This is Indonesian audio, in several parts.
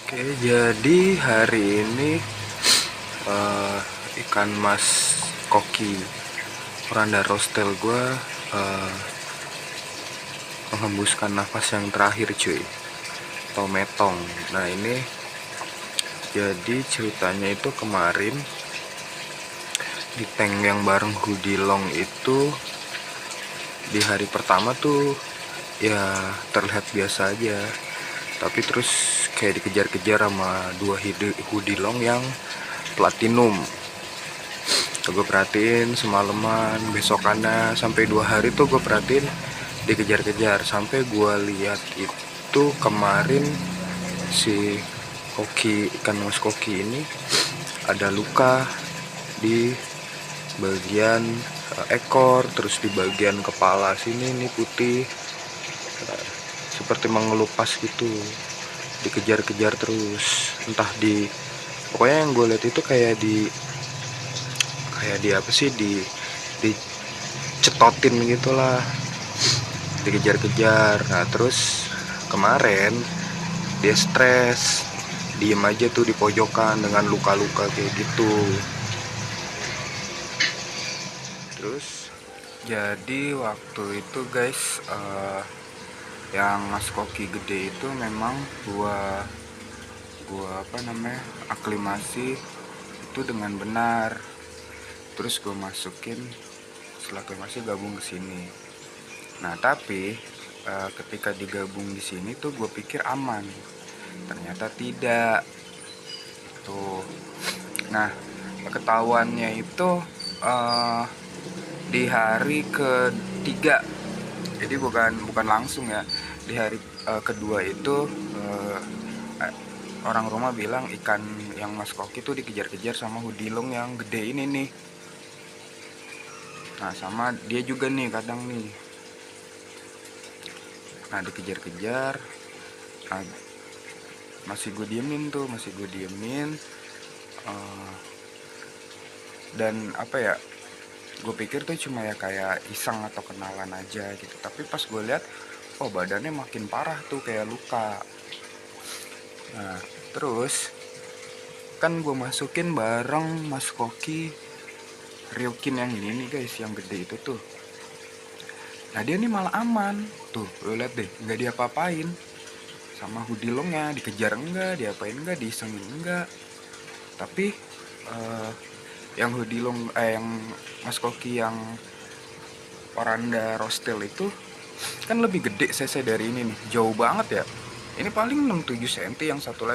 Oke, jadi hari ini ikan mas koki Oranda Rostel gue menghembuskan nafas yang terakhir cuy, atau metong. Nah ini jadi ceritanya itu kemarin di tank yang bareng Hudilong itu di hari pertama tuh ya terlihat biasa aja, tapi terus kayak dikejar-kejar sama dua Hudilong yang platinum. Gue perhatiin semalaman, besokannya sampai 2 hari tuh gue perhatiin dikejar-kejar, sampai gue lihat itu kemarin si koki, ikan mas koki ini ada luka di bagian ekor, terus di bagian kepala sini nih putih, seperti mengelupas gitu, dikejar-kejar terus. Entah di, pokoknya yang gue lihat itu kayak di apa sih, di cetotin gitulah, dikejar-kejar. Nah terus kemarin dia stres, diem aja tuh di pojokan dengan luka-luka kayak gitu. Terus jadi waktu itu guys, yang mas koki gede itu memang gua apa namanya, aklimasi itu dengan benar. Terus gue masukin, setelah aklimasi gabung ke sini. Nah tapi ketika digabung di sini tuh gue pikir aman, ternyata tidak tuh. Nah ketahuannya itu di hari ketiga, jadi bukan langsung ya. Di hari kedua itu orang rumah bilang ikan yang mas koki tuh dikejar-kejar sama Hudilong yang gede ini nih. Nah sama dia juga nih kadang nih, nah dikejar-kejar. Nah, masih gue diemin dan apa ya, gue pikir tuh cuma ya kayak iseng atau kenalan aja gitu. Tapi pas gue lihat, oh badannya makin parah tuh, kayak luka. Nah terus kan gue masukin bareng mas koki Ryukin yang ini nih guys, yang gede itu tuh. Nah dia nih malah aman tuh, lo liat deh, nggak diapa-apain sama Hudilongnya, dikejar enggak, diapain enggak, diisengin enggak. Tapi yang Hudilong yang mas koki yang Oranda Rostel itu kan lebih gede cc dari ini nih, jauh banget ya. Ini paling 6-7 cm, yang satu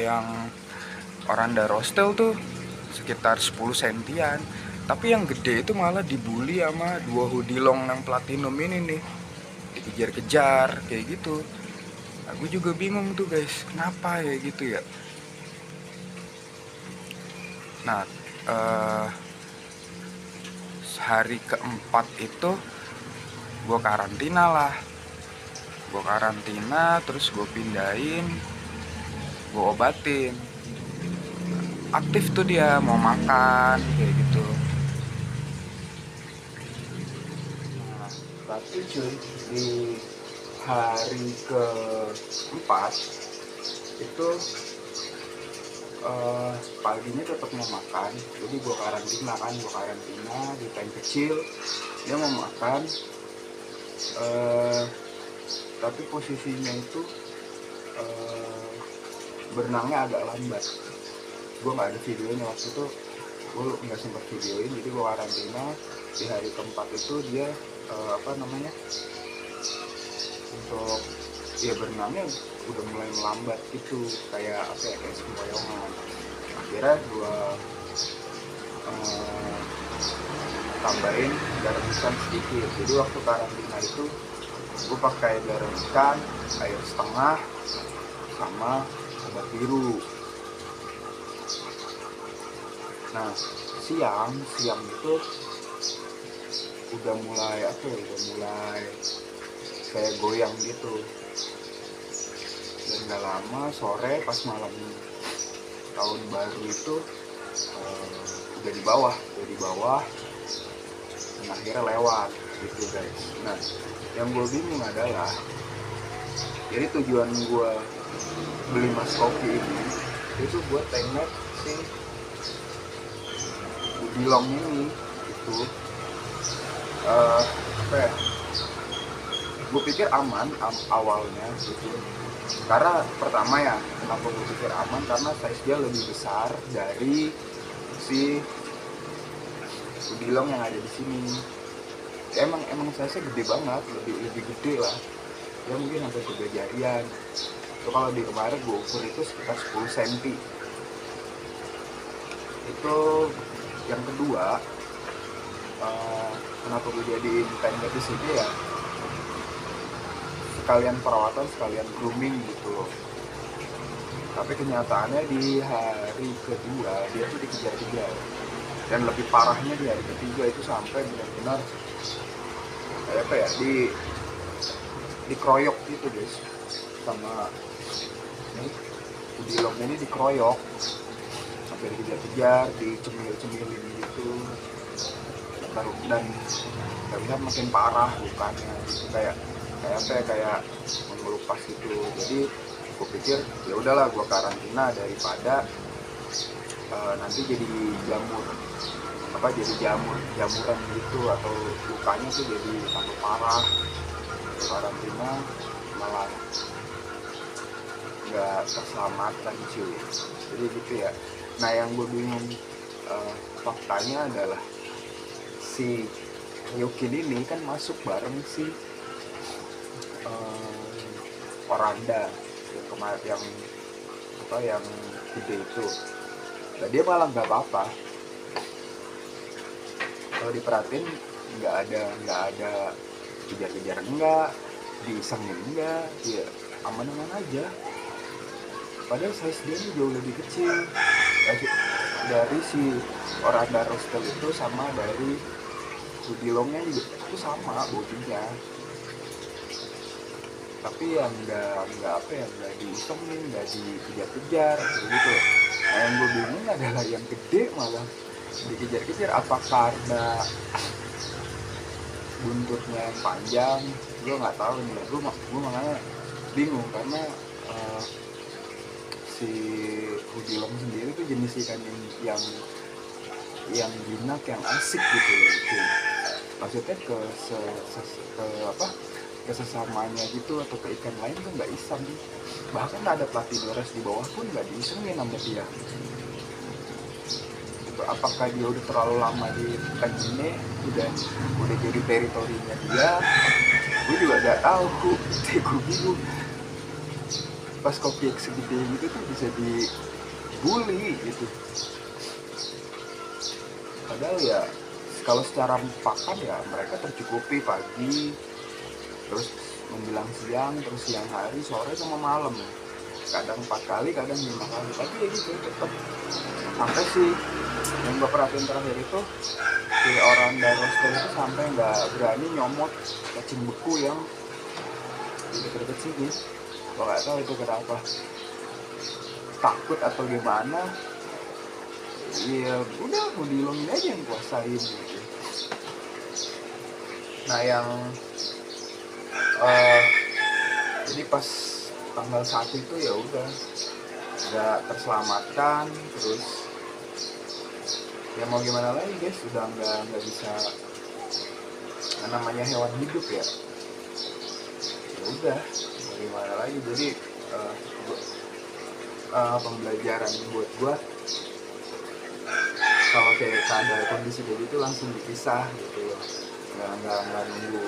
yang Oranda Rostel tuh sekitar 10 sentian. Tapi yang gede itu malah dibully sama dua Hudilong yang platinum ini nih, dikejar-kejar kayak gitu. Aku juga bingung tuh guys, kenapa ya gitu ya. Nah hari keempat itu gue karantina, terus gue pindahin, gue obatin. Aktif tuh dia, mau makan kayak gitu. Nah, tapi cuy, di hari keempat itu paginya tetap mau makan, jadi gue karantina di tank kecil. Dia mau makan, tapi posisinya itu berenangnya agak lambat. Gue nggak ada videonya waktu itu, gue nggak sempat videoin. Jadi gue karantina di hari keempat itu dia untuk ya berenangnya udah mulai melambat gitu, kayak apa ya, kayak sempoyongan. Akhirnya gue tambahin garam ikan sedikit. Jadi waktu karantina itu gue pakai garam ikan, air setengah, sama obat biru. Nah siang itu udah mulai kayak goyang gitu. Dan gak lama sore pas malam tahun baru itu udah di bawah dan akhirnya lewat gitu guys. Nah yang gue bingung adalah Jadi tujuan gue beli Mas Kopi ini itu buat tengok si Udilong ini itu apa ya, gue pikir aman awalnya gitu. Karena pertama ya, kenapa gue pikir aman, karena size dia lebih besar dari si Udilong yang ada di sini. Emang size nya gede banget, lebih gede lah ya, mungkin sampai 3 jarian. Itu kalau di kemarin gue ukur itu sekitar 10 cm. Itu yang kedua, kenapa gue jadiin tenda di sini ya, sekalian perawatan, sekalian grooming gitu loh. Tapi kenyataannya di hari kedua dia tuh dikejar-kejar, dan lebih parahnya di hari ketiga itu sampai benar-benar kayak apa ya, dikeroyok gitu guys, sama ini Udilong ini dikeroyok sampai dikejar-kejar, dicemil-cemilin gitu, dan terlihat makin parah lukanya gitu, kayak apa ya, kayak mengelupas gitu. Jadi gue pikir ya udahlah, gue karantina daripada nanti jadi jamuran gitu, atau lukanya tuh jadi tambah parah. Karantina malah nggak terselamatkan cuy, jadi gitu ya. Nah yang gue bingung, faktanya adalah si Ryukin ini kan masuk bareng si Oranda yang kemarin, yang gede itu. Nah, dia malah nggak apa-apa. Kalau diperhatiin nggak ada kejar-kejar, enggak disengin, enggak, ya aman-aman aja. Padahal size dia ini jauh lebih kecil dari si Oranda Roastel itu, sama dari Udilongnya juga itu sama bodinya. Tapi yang nggak diisengin, nggak dikejar-kejar gitu. Nah yang gue bingung adalah yang gede malah dikejar-kejar. Apa karena buntutnya yang panjang? Gue nggak tahu nih. Gue makanya bingung, karena si Udilong sendiri tuh jenis ikan yang jinak, yang asik gitu loh gitu. Maksudnya ke sesamanya gitu, atau ke ikan lain tuh nggak iseng. Bahkan ada Platinores di bawah pun nggak diisengin sama dia. Itu apakah dia udah terlalu lama di ikan ini, udah jadi teritorinya dia? Gue juga nggak tahu. Gue bingung. Pas Kopi segede gitu tuh bisa dibully gitu. Padahal ya kalau secara pakan ya mereka tercukupi pagi, terus menjelang siang, terus siang hari, sore sama malam. Kadang 4 kali, kadang 5 kali. Tapi ya gitu tetap. Sampai sih yang gue perhatiin terakhir itu, si Oranda Roastel itu sampai nggak berani nyomot cacing beku yang di dekat-dekat sini. Gue nggak tahu itu kenapa, takut atau gimana. Ya udah, mau dilongin aja yang kuasain gitu. Nah yang jadi pas tanggal 1 itu ya udah nggak terselamatkan. Terus ya mau gimana lagi guys, sudah nggak bisa, namanya hewan hidup ya. Ya udah mau gimana lagi. Jadi pembelajaran buat gua, kalau kayak ada kondisi kayak gitu langsung dipisah gitu, nggak nunggu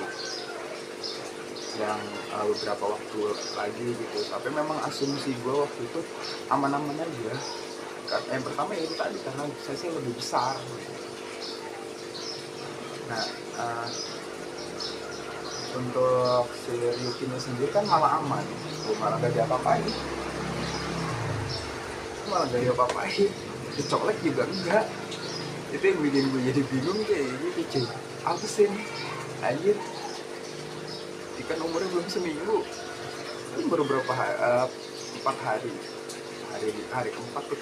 yang beberapa waktu lagi gitu. Tapi memang asumsi gue waktu itu aman-aman aja. Yang pertama ya itu tadi, karena saya lebih besar gitu. Nah untuk si Ryukinnya sendiri kan malah aman, malah gak diapa-apain, dicolek juga enggak. Itu yang bikin gue jadi bingung kayak gitu cuy. Apa sih ini anjir, ikan umurnya belum seminggu, ini baru berapa hari, 4 hari keempat tuh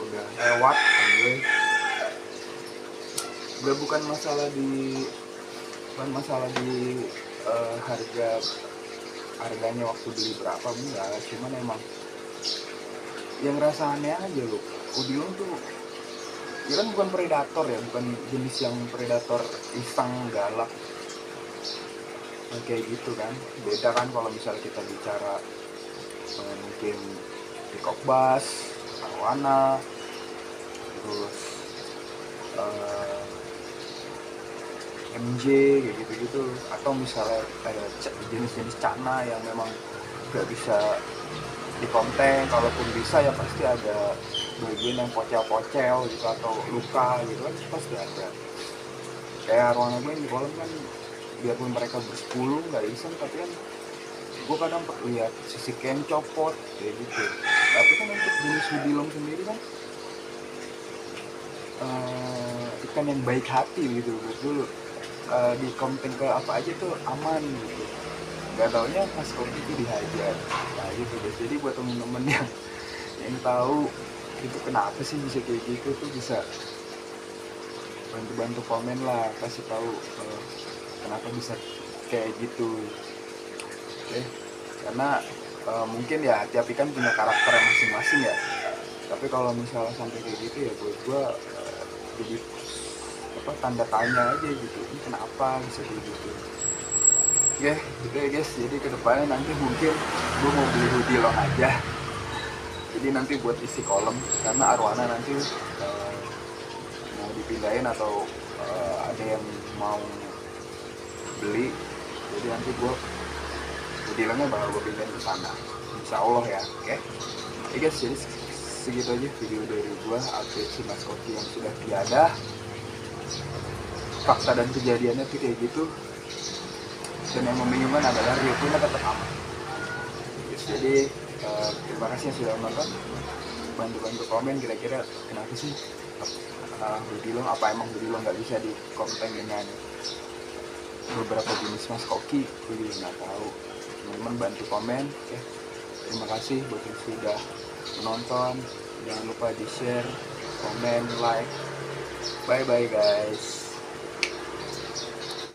udah lewat. Udah bukan masalah di harga harganya waktu beli berapa, enggak, cuman emang yang rasa aneh aja loh. Udilong tuh ya kan bukan predator ya, bukan jenis yang predator iseng galak kayak gitu kan. Beda kan kalau misalnya kita bicara mungkin peacock bass, arwana, terus MJ kayak gitu-gitu, atau misalnya kayak jenis-jenis cana yang memang gak bisa di konten, kalaupun bisa ya pasti ada bagian yang pocel-pocel gitu atau luka gitu kan pasti ada. Kayak arwana gue yang di kolam kan, biarpun mereka bersepuluh nggak iseng, tapi kan gue kadang lihat sisi ken copot kayak gitu. Tapi kan untuk jenis udilong sendiri kan ikan yang baik hati gitu, betul. Di konten ke apa aja tuh aman gitu. Gak taunya pas kopi itu dihajar. Nah gitu guys. Jadi buat temen-temen yang tahu itu kenapa sih bisa kayak gitu tuh, bisa bantu-bantu komen lah, kasih tahu kenapa bisa kayak gitu. Oke. Karena mungkin ya tiap ikan punya karakter masing-masing ya. Tapi kalau misalnya sampai kayak gitu ya buat gue jadi tanda tanya aja gitu, ini kenapa bisa kayak gitu. Oke, gitu ya guys. Jadi kedepannya nanti mungkin gue mau beli udilong aja, jadi nanti buat isi kolom, karena arwana nanti mau dipindahin atau ada yang mau beli, jadi nanti gue udilongnya bakal gue pindahin ke sana, insya Allah ya. Oke ya guys, jadi segitu aja video dari gue update si Mas Koki yang sudah tiada. Fakta dan kejadiannya tuh kayak gitu, dan yang membingungkan adalah reviewnya tetap aman. Jadi terima kasih yang sudah menonton, bantu-bantu komen kira-kira kenapa sih budilong, apa emang budilong nggak bisa di konten dengan beberapa jenis Mas Koki, gue juga nggak tahu. Teman-teman bantu komen. Oke, terima kasih buat yang sudah menonton, jangan lupa di share, komen, like. Bye bye guys.